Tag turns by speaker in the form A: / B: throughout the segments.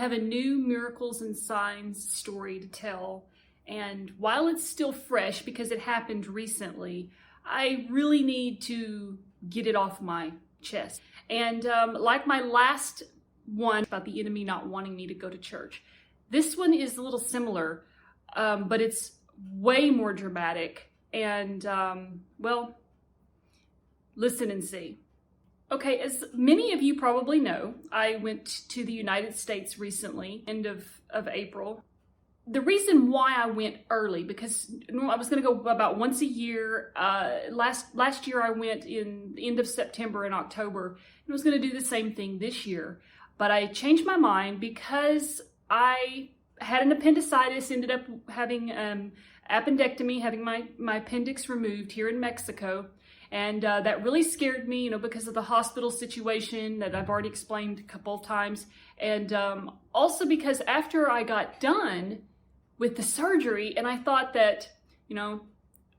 A: have a new miracles and signs story to tell. And while it's still fresh because it happened recently, I really need to get it off my chest. And like my last one about the enemy not wanting me to go to church, this one is a little similar, but it's way more dramatic. And well, listen and see. Okay, as many of you probably know, I went to the United States recently, end of April. The reason why I went early, because I was going to go about once a year. Last year I went in the end of September and October, and I was going to do the same thing this year. But I changed my mind because I had an appendicitis, ended up having appendectomy, having my appendix removed here in Mexico. And that really scared me, because of the hospital situation that I've already explained a couple of times. And also because after I got done with the surgery, and I thought that,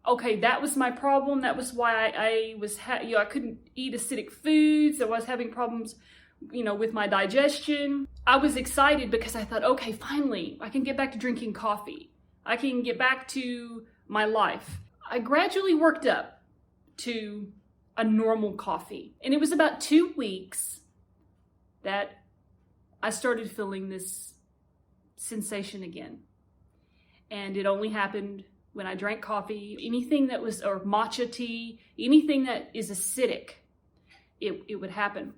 A: okay, that was my problem. That was why I couldn't eat acidic foods. I was having problems, with my digestion. I was excited because I thought, okay, finally, I can get back to drinking coffee. I can get back to my life. I gradually worked up to a normal coffee. And it was about 2 weeks that I started feeling this sensation again. And it only happened when I drank coffee. Anything that was, or matcha tea, anything that is acidic, it would happen.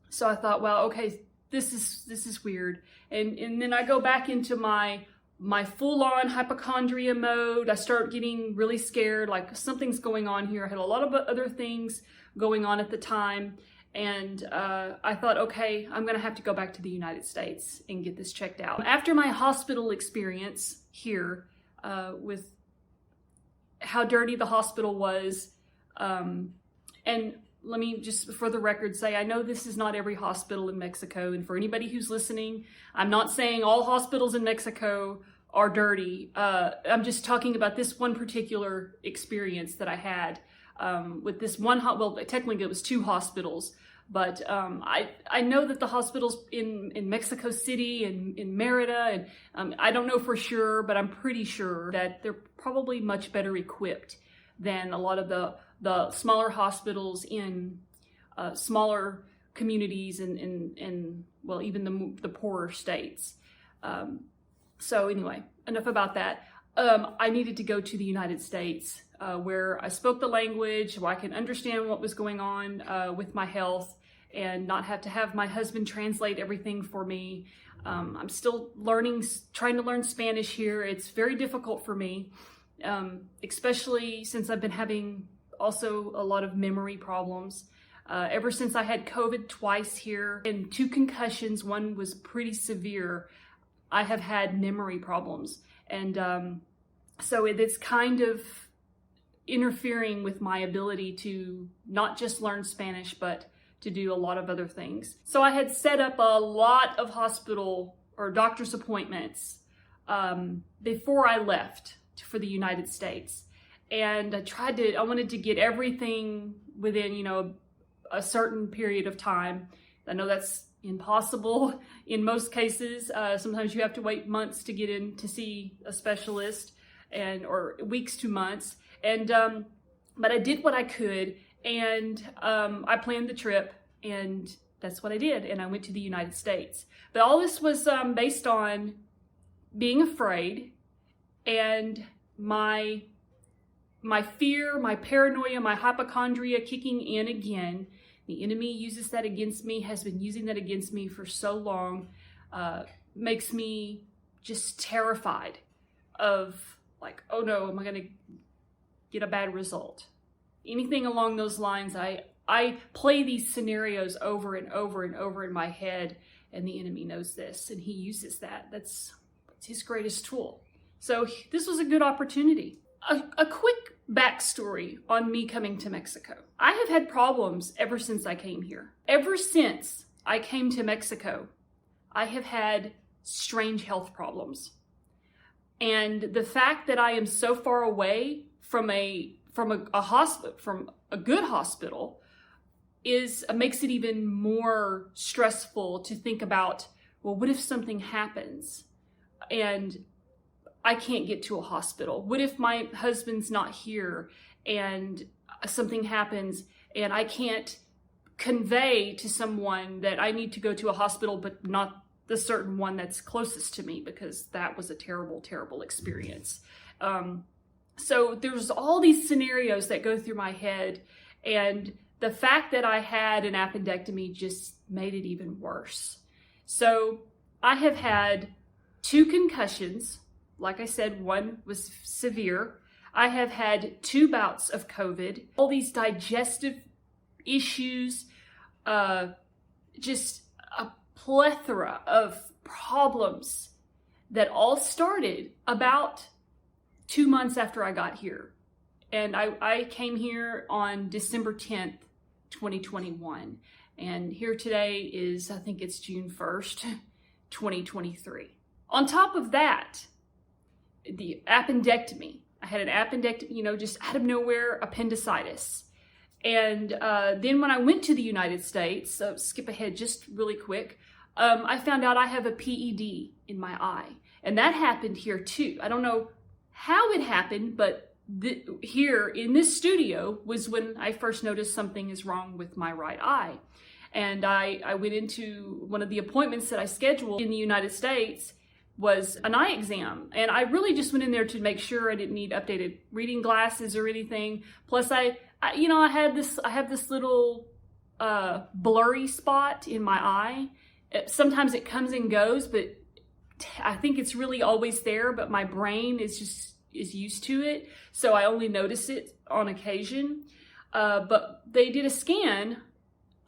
A: So I thought, well, okay, this is weird. And then I go back into my full-on hypochondria mode. I start getting really scared, like something's going on here. I had a lot of other things going on at the time. And I thought, okay, I'm gonna have to go back to the United States and get this checked out. After my hospital experience here, with how dirty the hospital was, and let me just for the record say, I know this is not every hospital in Mexico, and for anybody who's listening, I'm not saying all hospitals in Mexico are dirty. I'm just talking about this one particular experience that I had with this one, well, technically it was 2 hospitals, but I know that the hospitals in Mexico City and in Merida, and I don't know for sure, but I'm pretty sure that they're probably much better equipped than a lot of the smaller hospitals in smaller communities and well, even the poorer states. So anyway, enough about that. I needed to go to the United States where I spoke the language, where I can understand what was going on with my health and not have to have my husband translate everything for me. I'm still trying to learn Spanish here. It's very difficult for me, especially since I've been having also a lot of memory problems. Ever since I had COVID twice here and 2 concussions, one was pretty severe, I have had memory problems. And so it's kind of interfering with my ability to not just learn Spanish, but to do a lot of other things. So I had set up a lot of hospital or doctor's appointments before I left for the United States. And I wanted to get everything within, a certain period of time. I know that's impossible in most cases. Sometimes you have to wait months to get in to see a specialist, or weeks to months. And but I did what I could, and I planned the trip, and that's what I did. And I went to the United States. But all this was based on being afraid and my fear, my paranoia, my hypochondria kicking in again. The enemy uses that against me, has been using that against me for so long, makes me just terrified of like, oh no, am I gonna get a bad result? Anything along those lines. I play these scenarios over and over and over in my head, and the enemy knows this, and he uses that. That's his greatest tool. So this was a good opportunity. A quick backstory on me coming to Mexico. I have had problems ever since I came here. Ever since I came to Mexico, I have had strange health problems. And the fact that I am so far away from a hospital, from a good hospital, makes it even more stressful to think about well, what if something happens and I can't get to a hospital? What if my husband's not here and something happens and I can't convey to someone that I need to go to a hospital, but not the certain one that's closest to me, because that was a terrible, terrible experience. So there's all these scenarios that go through my head, and the fact that I had an appendectomy just made it even worse. So I have had 2 concussions. Like I said, one was severe. I have had 2 bouts of COVID, all these digestive issues, just a plethora of problems that all started about 2 months after I got here. And I came here on December 10th, 2021. And here today is, I think it's June 1st, 2023. On top of that, the appendectomy. I had an appendectomy, just out of nowhere, appendicitis. And then when I went to the United States, so skip ahead just really quick, I found out I have a PED in my eye. And that happened here too. I don't know how it happened, but here in this studio was when I first noticed something is wrong with my right eye. And I went into one of the appointments that I scheduled in the United States was an eye exam. And I really just went in there to make sure I didn't need updated reading glasses or anything. Plus I have this little blurry spot in my eye. Sometimes it comes and goes, but I think it's really always there, but my brain is used to it. So I only notice it on occasion. But they did a scan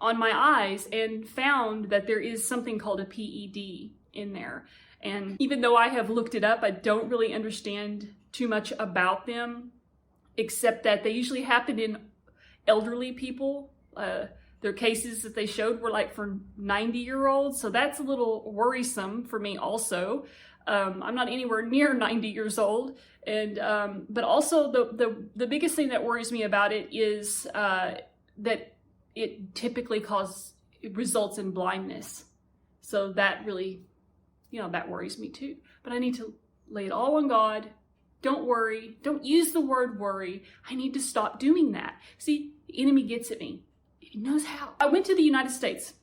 A: on my eyes and found that there is something called a PED in there. And even though I have looked it up, I don't really understand too much about them, except that they usually happen in elderly people. Their cases that they showed were like for 90-year-olds. So that's a little worrisome for me also. I'm not anywhere near 90 years old. And but also the biggest thing that worries me about it is that it typically results in blindness. So that really, that worries me too. But I need to lay it all on God. Don't worry. Don't use the word worry. I need to stop doing that. See, the enemy gets at me. He knows how. I went to the United States,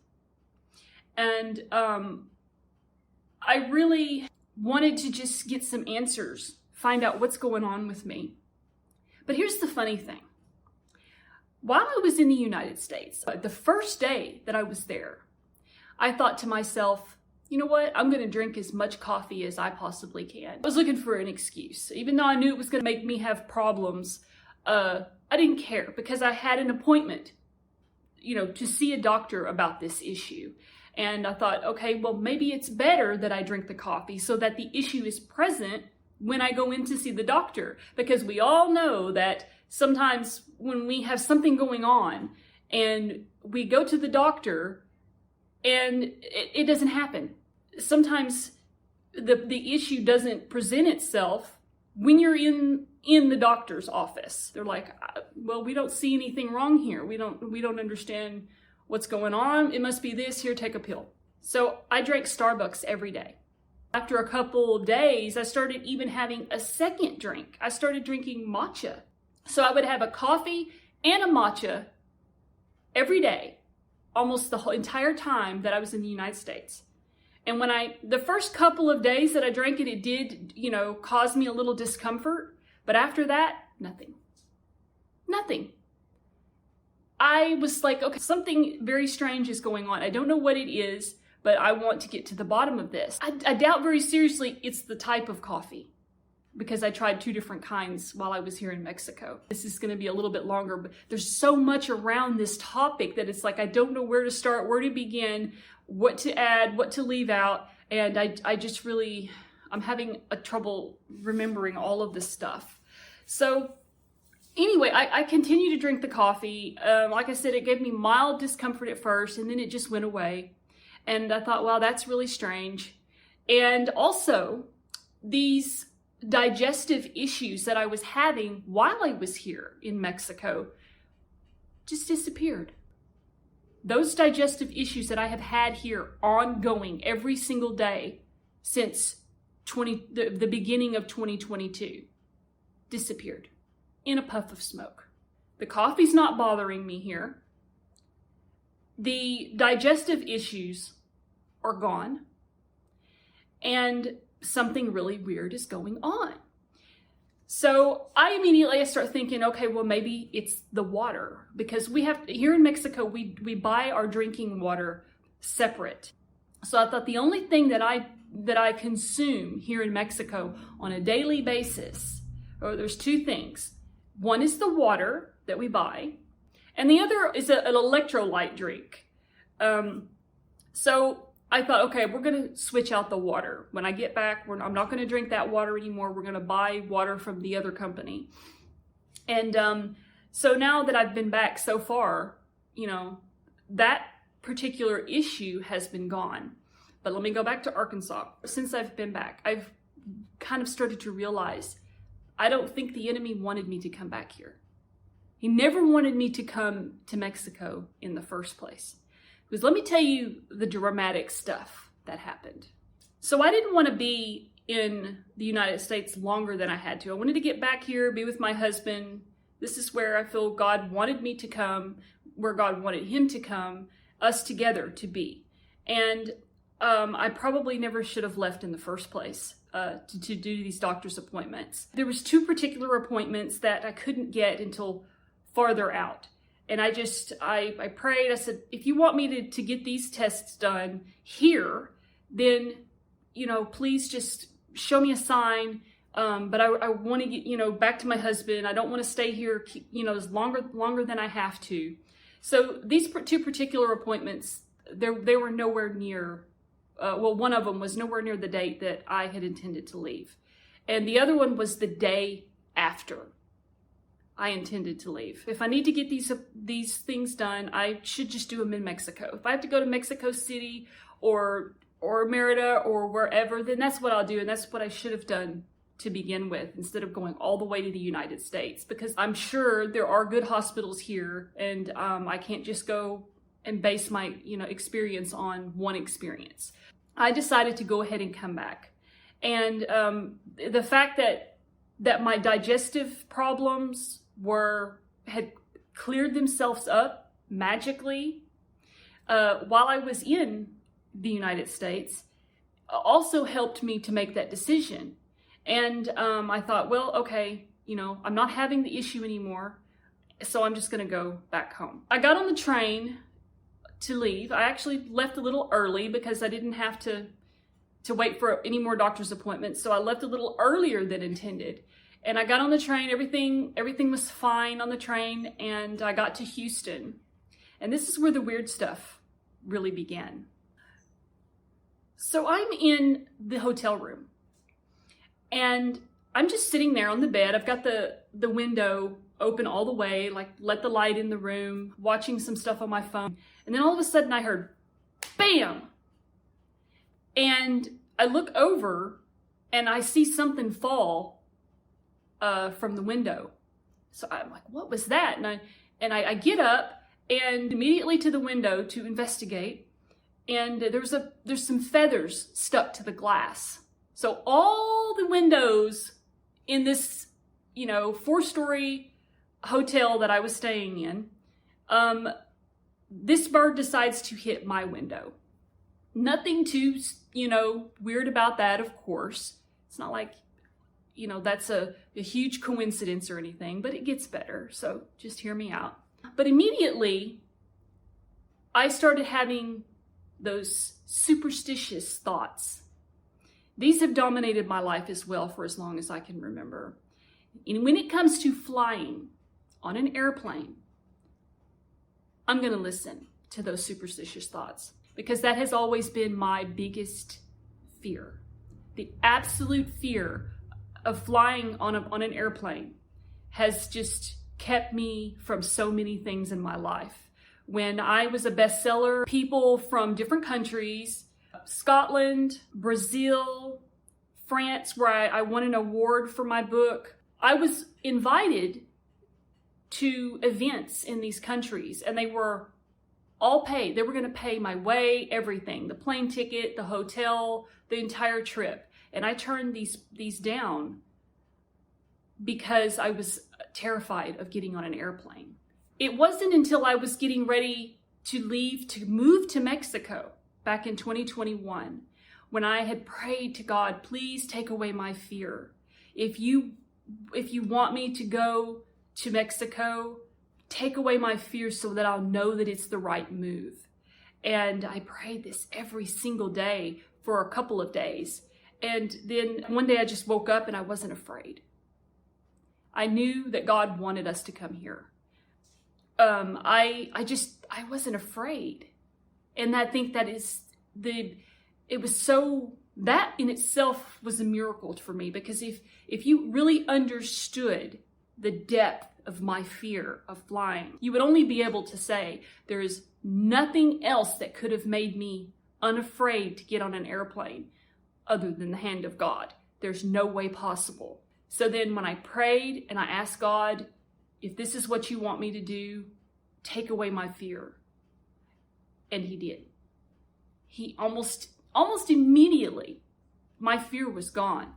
A: and I really wanted to just get some answers, find out what's going on with me. But here's the funny thing. While I was in the United States, the first day that I was there, I thought to myself, you know what? I'm going to drink as much coffee as I possibly can. I was looking for an excuse. Even though I knew it was going to make me have problems, I didn't care because I had an appointment, to see a doctor about this issue. And I thought, okay, well, maybe it's better that I drink the coffee so that the issue is present when I go in to see the doctor. Because we all know that sometimes when we have something going on and we go to the doctor and it doesn't happen. Sometimes the issue doesn't present itself when you're in the doctor's office. They're like, well, we don't see anything wrong here. We don't understand what's going on. It must be this. Here, take a pill. So I drank Starbucks every day. After a couple days, I started even having a second drink. I started drinking matcha. So I would have a coffee and a matcha every day, almost the whole entire time that I was in the United States. And the first couple of days that I drank it, it did, cause me a little discomfort. But after that, nothing. I was like, okay, something very strange is going on. I don't know what it is, but I want to get to the bottom of this. I doubt very seriously it's the type of coffee, because I tried 2 different kinds while I was here in Mexico. This is going to be a little bit longer, but there's so much around this topic that it's like I don't know where to start, where to begin, what to add, what to leave out. And I just really, I'm having a trouble remembering all of this stuff. So anyway, I continue to drink the coffee. Like I said, it gave me mild discomfort at first, and then it just went away. And I thought, wow, that's really strange. And also, these digestive issues that I was having while I was here in Mexico just disappeared. those digestive issues that I have had here ongoing every single day since the beginning of 2022 disappeared in a puff of smoke. The coffee's not bothering me here. The digestive issues are gone. And something really weird is going on. So I immediately start thinking, okay, well, maybe it's the water, because we have here in Mexico, we buy our drinking water separate. So I thought the only thing that I consume here in Mexico on a daily basis, there's two things. One is the water that we buy, and the other is an electrolyte drink. So I thought, okay, we're going to switch out the water. When I get back, I'm not going to drink that water anymore. We're going to buy water from the other company. And so now that I've been back so far, that particular issue has been gone. But let me go back to Arkansas. Since I've been back, I've kind of started to realize I don't think the enemy wanted me to come back here. He never wanted me to come to Mexico in the first place. Because let me tell you the dramatic stuff that happened. So I didn't want to be in the United States longer than I had to. I wanted to get back here, be with my husband. This is where I feel God wanted me to come, where God wanted him to come, us together to be. And I probably never should have left in the first place to do these doctor's appointments. There was two particular appointments that I couldn't get until farther out. And I prayed, I said, if you want me to get these tests done here, then, please just show me a sign. But I want to get, back to my husband. I don't want to stay here, as longer than I have to. So these two particular appointments, they were nowhere near, one of them was nowhere near the date that I had intended to leave. And the other one was the day after I intended to leave. If I need to get these things done, I should just do them in Mexico. If I have to go to Mexico City or Merida or wherever, then that's what I'll do. And that's what I should have done to begin with, instead of going all the way to the United States, because I'm sure there are good hospitals here, and I can't just go and base my experience on one experience. I decided to go ahead and come back. And the fact that my digestive problems had cleared themselves up magically while I was in the United States also helped me to make that decision. And I thought, well, okay, I'm not having the issue anymore, so I'm just going to go back home. I got on the train to leave. I actually left a little early because I didn't have to wait for any more doctor's appointments, so I left a little earlier than intended. And I got on the train, everything was fine on the train, and I got to Houston. And this is where the weird stuff really began. So I'm in the hotel room, and I'm just sitting there on the bed. I've got the window open all the way, like let the light in the room, watching some stuff on my phone. And then all of a sudden I heard, bam! And I look over and I see something fall from the window. So I'm like, what was that? And I get up and immediately to the window to investigate. And there's some feathers stuck to the glass. So all the windows in this, 4-story hotel that I was staying in, this bird decides to hit my window. Nothing too, weird about that, of course. It's not like, that's a huge coincidence or anything, but it gets better. So just hear me out. But immediately I started having those superstitious thoughts. These have dominated my life as well for as long as I can remember. And when it comes to flying on an airplane, I'm going to listen to those superstitious thoughts, because that has always been my biggest fear. The absolute fear of flying on an airplane has just kept me from so many things in my life. When I was a bestseller, people from different countries, Scotland, Brazil, France, where I won an award for my book, I was invited to events in these countries, and they were all paid. They were going to pay my way, everything, the plane ticket, the hotel, the entire trip. And I turned these down because I was terrified of getting on an airplane. It wasn't until I was getting ready to leave to move to Mexico back in 2021 when I had prayed to God, please take away my fear. If you want me to go to Mexico, take away my fear so that I'll know that it's the right move. And I prayed this every single day for a couple of days. And then one day I just woke up and I wasn't afraid. I knew that God wanted us to come here. I wasn't afraid. And I think that that in itself was a miracle for me, because if you really understood the depth of my fear of flying, you would only be able to say there is nothing else that could have made me unafraid to get on an airplane other than the hand of God. There's no way possible. So then when I prayed and I asked God, if this is what you want me to do, take away my fear. And he did. He almost immediately, my fear was gone.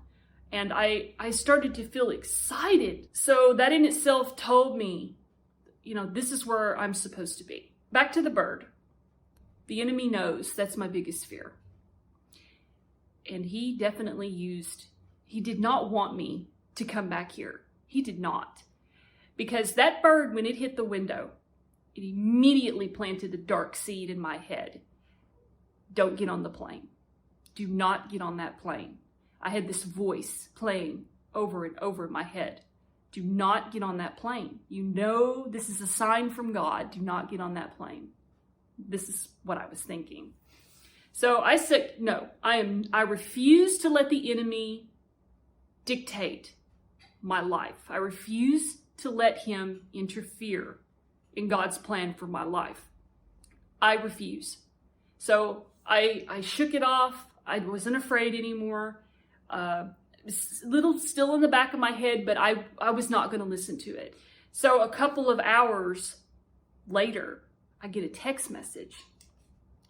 A: And I started to feel excited. So that in itself told me, this is where I'm supposed to be. Back to the bird. The enemy knows that's my biggest fear. And he did not want me to come back here. He did not. Because that bird, when it hit the window, it immediately planted a dark seed in my head. Don't get on the plane. Do not get on that plane. I had this voice playing over and over in my head. Do not get on that plane. This is a sign from God. Do not get on that plane. This is what I was thinking. So I said, no, I refuse to let the enemy dictate my life. I refuse to let him interfere in God's plan for my life. I refuse. So I shook it off. I wasn't afraid anymore. Little still in the back of my head, but I was not going to listen to it. So a couple of hours later, I get a text message.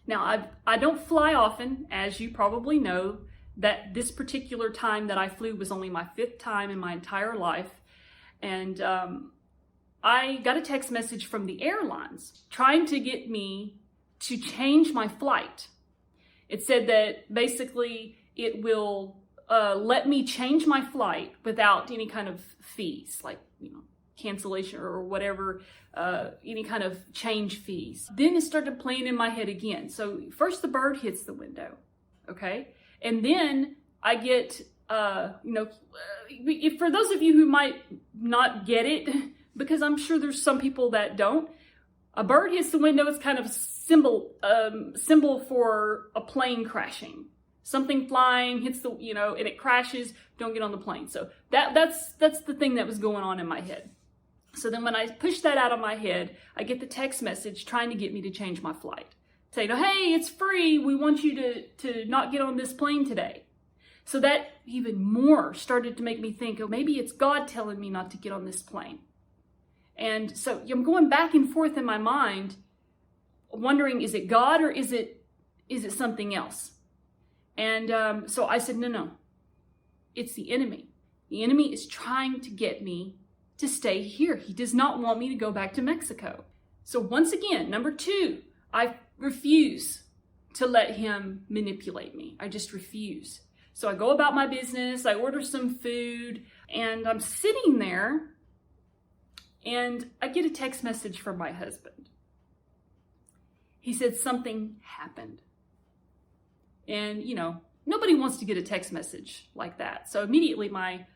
A: Now, I don't fly often, as you probably know, that this particular time that I flew was only my 5th time in my entire life. And I got a text message from the airlines trying to get me to change my flight. It said that basically it will let me change my flight without any kind of fees, like, cancellation or whatever, any kind of change fees. Then it started playing in my head again. So first the bird hits the window, okay? And then I get, for those of you who might not get it, because I'm sure there's some people that don't, a bird hits the window. It's kind of symbol for a plane crashing. Something flying hits and it crashes. Don't get on the plane. So that's the thing that was going on in my head. So then when I push that out of my head, I get the text message trying to get me to change my flight. Say, hey, it's free. We want you to not get on this plane today. So that even more started to make me think, maybe it's God telling me not to get on this plane. And so I'm going back and forth in my mind, wondering, is it God or is it something else? And so I said, no, it's the enemy. The enemy is trying to get me to stay here. He does not want me to go back to Mexico. So once again, number 2, I refuse to let him manipulate me. I just refuse. So I go about my business, I order some food, and I'm sitting there, and I get a text message from my husband. He said something happened. And, nobody wants to get a text message like that. So immediately my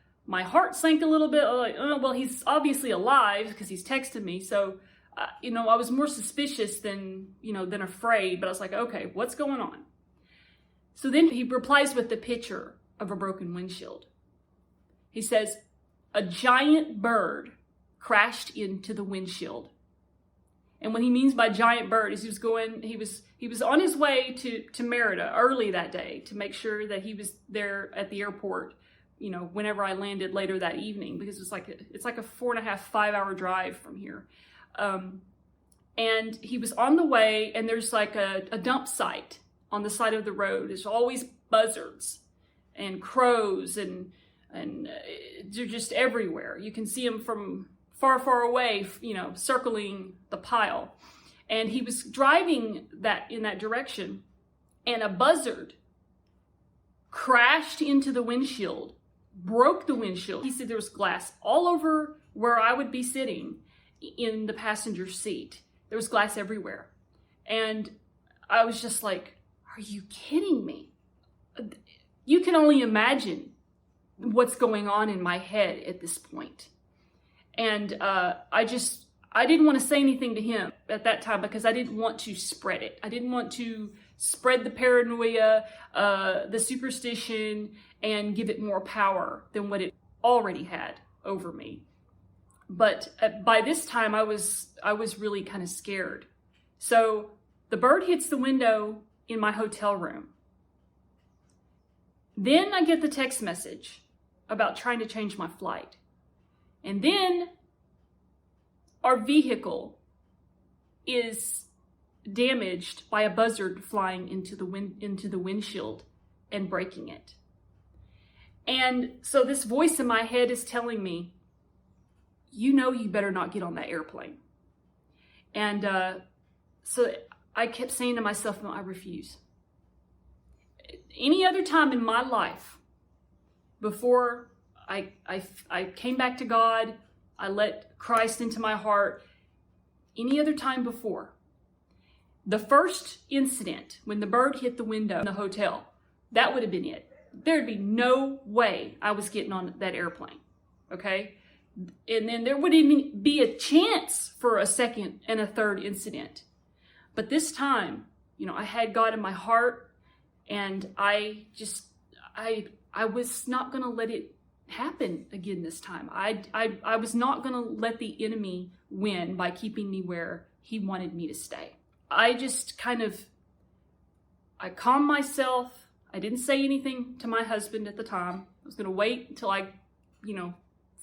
A: heart sank a little bit. Like, oh, well, he's obviously alive because he's texting me. So, I was more suspicious than afraid. But I was like, okay, what's going on? So then he replies with the picture of a broken windshield. He says, a giant bird crashed into the windshield. And what he means by giant bird is he was on his way to Merida early that day to make sure that he was there at the airport, whenever I landed later that evening, because it's like a 4.5, 5 hour drive from here. And he was on the way, and there's like a dump site on the side of the road. There's always buzzards and crows, and they're just everywhere. You can see them from far, far away, circling the pile. And he was driving in that direction, and a buzzard crashed into the windshield, broke the windshield. He said there was glass all over where I would be sitting in the passenger seat. There was glass everywhere. And I was just like, are you kidding me? You can only imagine what's going on in my head at this point. And I didn't want to say anything to him at that time because I didn't want to spread it. I didn't want to spread the paranoia, the superstition, and give it more power than what it already had over me. But by this time, I was really kind of scared. So the bird hits the window in my hotel room. Then I get the text message about trying to change my flight. And then our vehicle is damaged by a buzzard flying into the windshield and breaking it. And so this voice in my head is telling me, you better not get on that airplane. And so I kept saying to myself, no, I refuse. Any other time in my life before I came back to God, I let Christ into my heart, any other time before, the first incident when the bird hit the window in the hotel, that would have been it. There'd be no way I was getting on that airplane, okay? And then there wouldn't even be a chance for a second and a third incident. But this time, I had God in my heart, and I was not going to let it happen again this time. I was not going to let the enemy win by keeping me where he wanted me to stay. I just I calmed myself. I didn't say anything to my husband at the time. I was going to wait until I,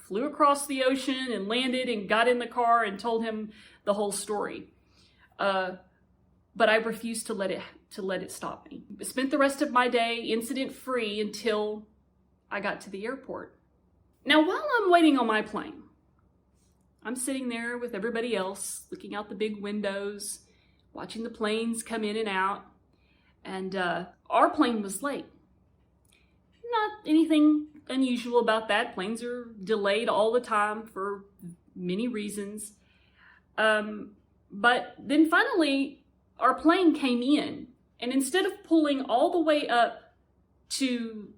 A: flew across the ocean and landed and got in the car and told him the whole story. But I refused to let it stop me. I spent the rest of my day incident-free until I got to the airport. Now, while I'm waiting on my plane, I'm sitting there with everybody else, looking out the big windows, watching the planes come in and out, and our plane was late. Not anything unusual about that. Planes are delayed all the time for many reasons. But then finally, our plane came in, and instead of pulling all the way up to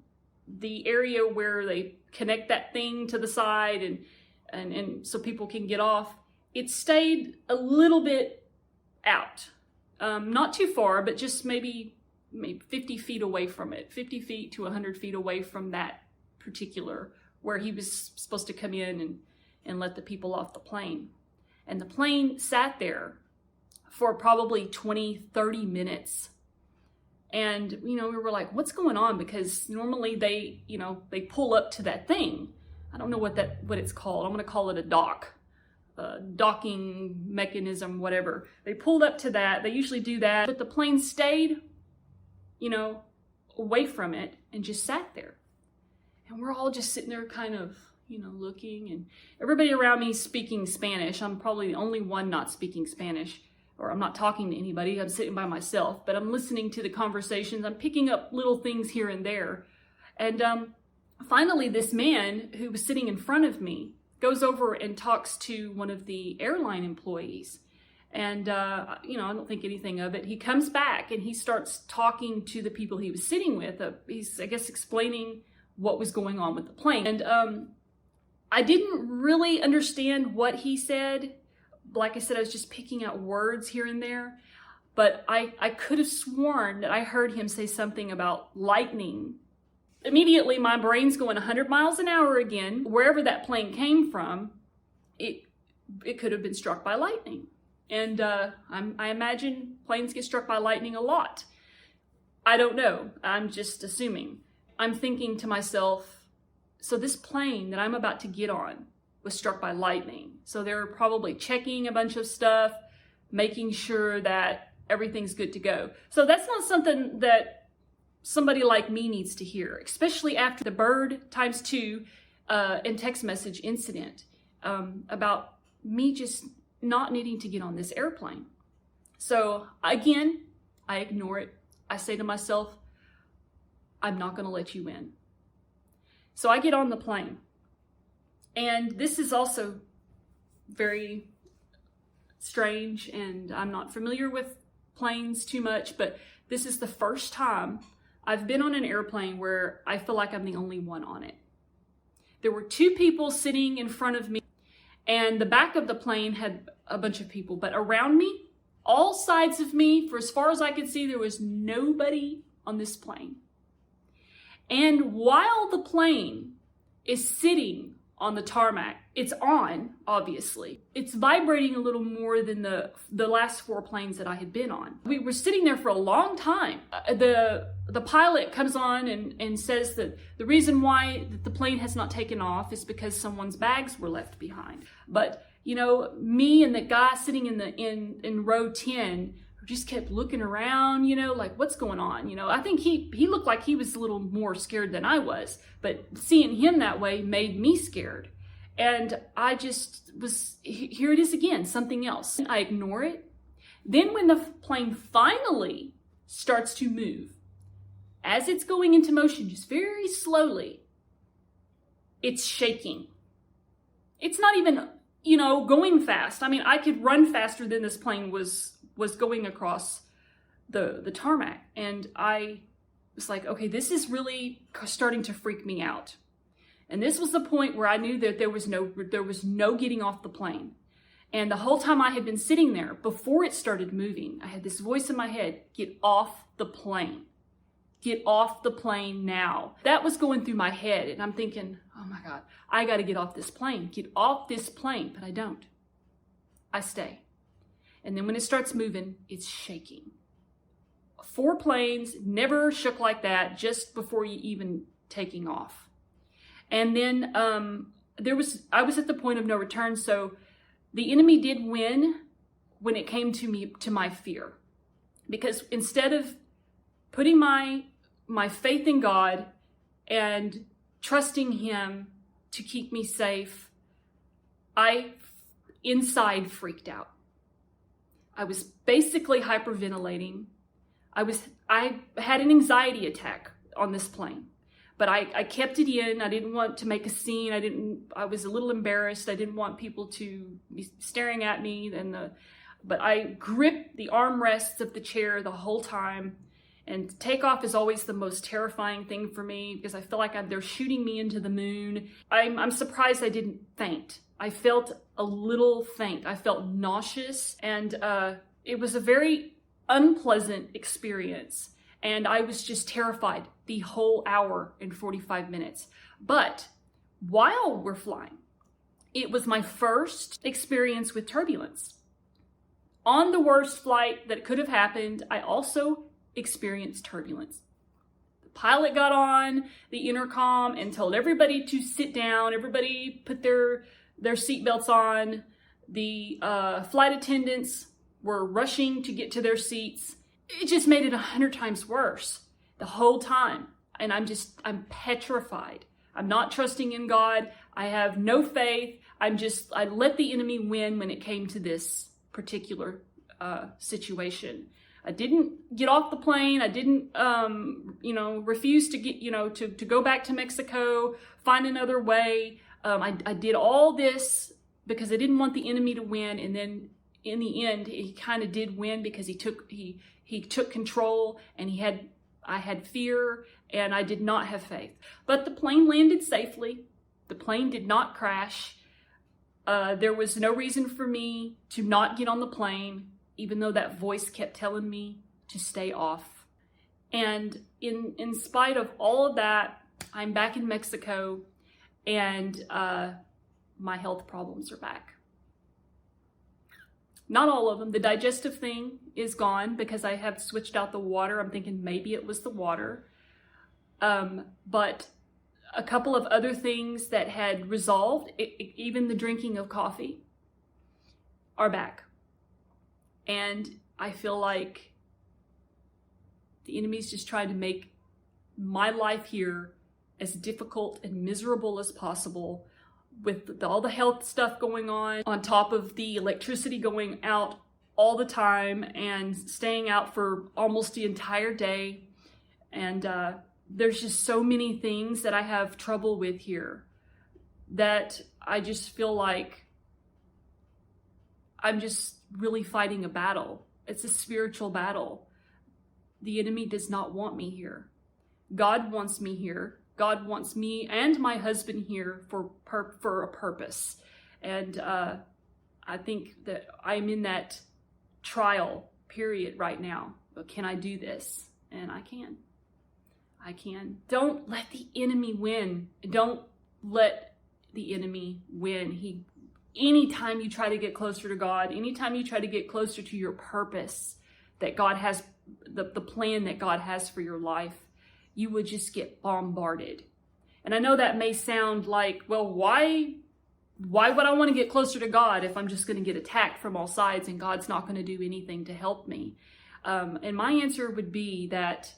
A: the area where they connect that thing to the side and so people can get off, it stayed a little bit out. Not too far, but just maybe 50 feet away from it, 50 feet to 100 feet away from that particular, where he was supposed to come in and let the people off the plane. And the plane sat there for probably 20, 30 minutes. And, we were like, what's going on? Because normally they pull up to that thing. I don't know what it's called. I'm going to call it a docking mechanism, whatever. They pulled up to that. They usually do that. But the plane stayed, away from it and just sat there. And we're all just sitting there kind of, looking. And everybody around me speaking Spanish. I'm probably the only one not speaking Spanish. Or I'm not talking to anybody, I'm sitting by myself, but I'm listening to the conversations, I'm picking up little things here and there. And finally, this man who was sitting in front of me goes over and talks to one of the airline employees. And, I don't think anything of it. He comes back and he starts talking to the people he was sitting with. He's, I guess, explaining what was going on with the plane. And I didn't really understand what he said. Like I said, I was just picking out words here and there, but I could have sworn that I heard him say something about lightning. Immediately, my brain's going 100 miles an hour again. Wherever that plane came from, it could have been struck by lightning. And I imagine planes get struck by lightning a lot. I don't know. I'm just assuming. I'm thinking to myself, so this plane that I'm about to get on was struck by lightning. So they were probably checking a bunch of stuff, making sure that everything's good to go. So that's not something that somebody like me needs to hear, especially after the bird times 2 and text message incident about me just not needing to get on this airplane. So again, I ignore it. I say to myself, I'm not going to let you in. So I get on the plane. And this is also very strange, and I'm not familiar with planes too much, but this is the first time I've been on an airplane where I feel like I'm the only one on it. There were 2 people sitting in front of me, and the back of the plane had a bunch of people, but around me, all sides of me, for as far as I could see, there was nobody on this plane. And while the plane is sitting on the tarmac, it's on, obviously. It's vibrating a little more than the last 4 planes that I had been on. We were sitting there for a long time. The pilot comes on and says that the reason why the plane has not taken off is because someone's bags were left behind. But, you know, me and the guy sitting in row 10 just kept looking around, you know, like, what's going on? You know, I think he looked like he was a little more scared than I was, but seeing him that way made me scared. And I just was, here it is again, something else. I ignore it. Then when the plane finally starts to move, as it's going into motion, just very slowly, it's shaking. It's not even, you know, going fast. I mean, I could run faster than this plane was going across the tarmac. And I was like, okay, this is really starting to freak me out. And this was the point where I knew that there was no getting off the plane. And the whole time I had been sitting there, before it started moving, I had this voice in my head, get off the plane. Get off the plane now. That was going through my head. And I'm thinking, oh my God, I got to get off this plane. Get off this plane. But I don't. I stay. And then when it starts moving, it's shaking. 4 planes, never shook like that just before you even taking off. And then I was at the point of no return. So the enemy did win when it came to my fear. Because instead of putting my faith in God and trusting Him to keep me safe, I inside freaked out. I was basically hyperventilating. I had an anxiety attack on this plane, but I kept it in. I didn't want to make a scene. I was a little embarrassed. I didn't want people to be staring at me. But I gripped the armrests of the chair the whole time. And takeoff is always the most terrifying thing for me because I feel like they're shooting me into the moon. I'm surprised I didn't faint. I felt a little faint. I felt nauseous, and it was a very unpleasant experience. And I was just terrified the whole hour and 45 minutes. But while we're flying, it was my first experience with turbulence. On the worst flight that could have happened, I also experienced turbulence. The pilot got on the intercom and told everybody to sit down. Everybody put their seatbelts on. The flight attendants were rushing to get to their seats. It just made it 100 times worse the whole time. And I'm petrified. I'm not trusting in God. I have no faith. I let the enemy win when it came to this particular situation. I didn't get off the plane. I didn't, refuse to get, to go back to Mexico, find another way. I did all this because I didn't want the enemy to win. And then in the end, he kind of did win because he took control, and I had fear, and I did not have faith. But the plane landed safely. The plane did not crash. There was no reason for me to not get on the plane, even though that voice kept telling me to stay off. And in spite of all of that, I'm back in Mexico, and my health problems are back. Not all of them. The digestive thing is gone because I have switched out the water. I'm thinking maybe it was the water. But a couple of other things that had resolved, even the drinking of coffee, are back. And I feel like the enemy's just trying to make my life here as difficult and miserable as possible, with all the health stuff going on top of the electricity going out all the time and staying out for almost the entire day. And there's just so many things that I have trouble with here that I just feel like I'm just really fighting a battle. It's a spiritual battle. The enemy does not want me here. God wants me here. God wants me and my husband here for a purpose. And I think that I'm in that trial period right now. But can I do this? And I can. I can. Don't let the enemy win. Don't let the enemy win. Anytime you try to get closer to God, anytime you try to get closer to your purpose that God has, the plan that God has for your life, you would just get bombarded. And I know that may sound like, well, why would I want to get closer to God if I'm just going to get attacked from all sides and God's not going to do anything to help me? And my answer would be that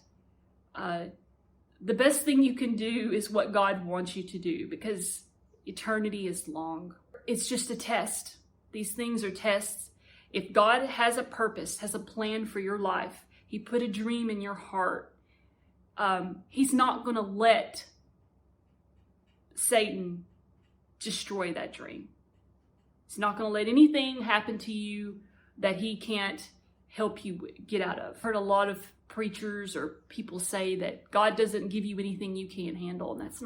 A: the best thing you can do is what God wants you to do, because eternity is long. It's just a test. These things are tests. If God has a purpose, has a plan for your life, He put a dream in your heart, He's not going to let Satan destroy that dream. He's not going to let anything happen to you that he can't help you get out of. I've heard a lot of preachers or people say that God doesn't give you anything you can't handle, and that's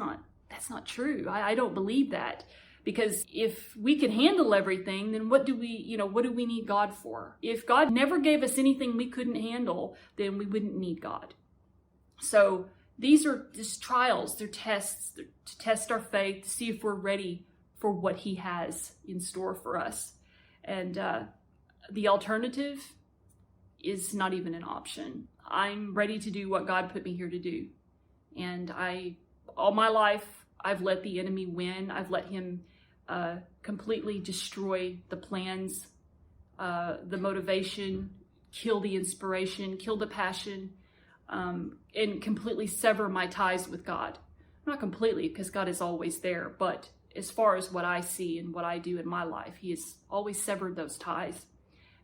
A: not true. I don't believe that, because if we can handle everything, then what do we need God for? If God never gave us anything we couldn't handle, then we wouldn't need God. So these are just trials, they're tests, to test our faith, to see if we're ready for what He has in store for us. And the alternative is not even an option. I'm ready to do what God put me here to do. And all my life, I've let the enemy win. I've let him completely destroy the plans, the motivation, kill the inspiration, kill the passion, and completely sever my ties with God. Not completely, because God is always there, but as far as what I see and what I do in my life, He has always severed those ties.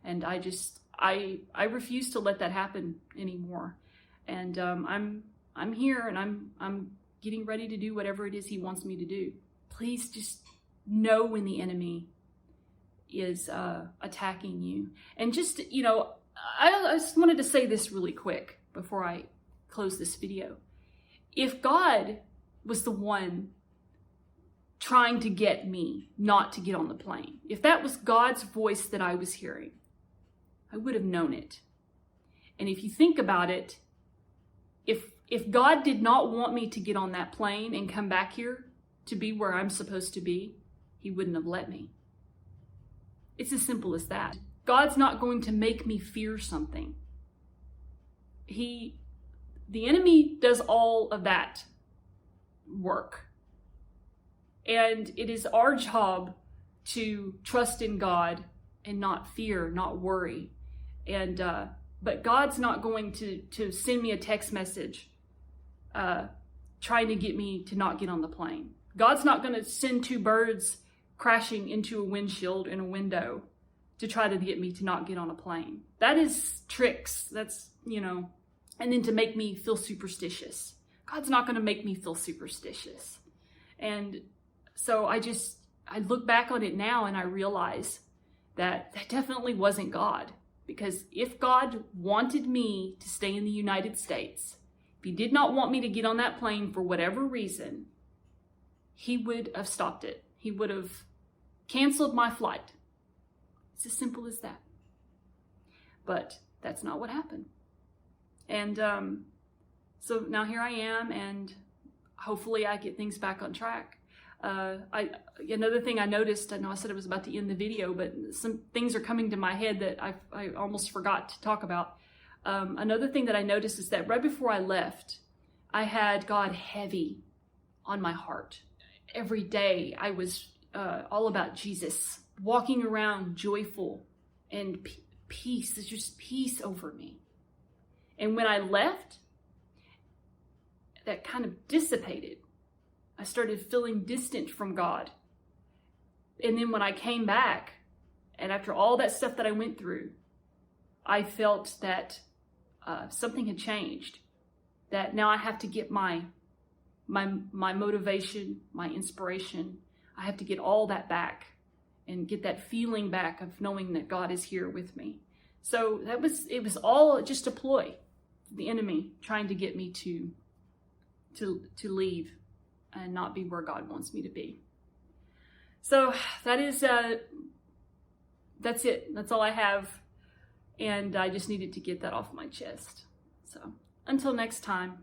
A: And I refuse to let that happen anymore. And I'm here, and I'm getting ready to do whatever it is He wants me to do. Please just know when the enemy is attacking you. And just, I just wanted to say this really quick before I close this video. If God was the one trying to get me not to get on the plane, if that was God's voice that I was hearing, I would have known it. And if you think about it, if God did not want me to get on that plane and come back here to be where I'm supposed to be, He wouldn't have let me. It's as simple as that. God's not going to make me fear something. The enemy does all of that work. And it is our job to trust in God and not fear, not worry. And but God's not going to send me a text message trying to get me to not get on the plane. God's not going to send two birds crashing into a windshield in a window to try to get me to not get on a plane. That is tricks. That's, and then to make me feel superstitious. God's not going to make me feel superstitious. And so I look back on it now and I realize that definitely wasn't God. Because if God wanted me to stay in the United States, if He did not want me to get on that plane for whatever reason, He would have stopped it. He would have canceled my flight. It's as simple as that. But that's not what happened. And so now here I am, and hopefully I get things back on track. Another thing I noticed, I know I said I was about to end the video, but some things are coming to my head that I almost forgot to talk about. Another thing that I noticed is that right before I left, I had God heavy on my heart. Every day I was all about Jesus, walking around joyful and peace. There's just peace over me. And when I left, that kind of dissipated. I started feeling distant from God. And then when I came back, and after all that stuff that I went through, I felt that something had changed. That now I have to get my motivation, my inspiration. I have to get all that back and get that feeling back of knowing that God is here with me. So it was all just a ploy, the enemy trying to get me to leave and not be where God wants me to be. So that's it. That's all I have. And I just needed to get that off my chest. So until next time.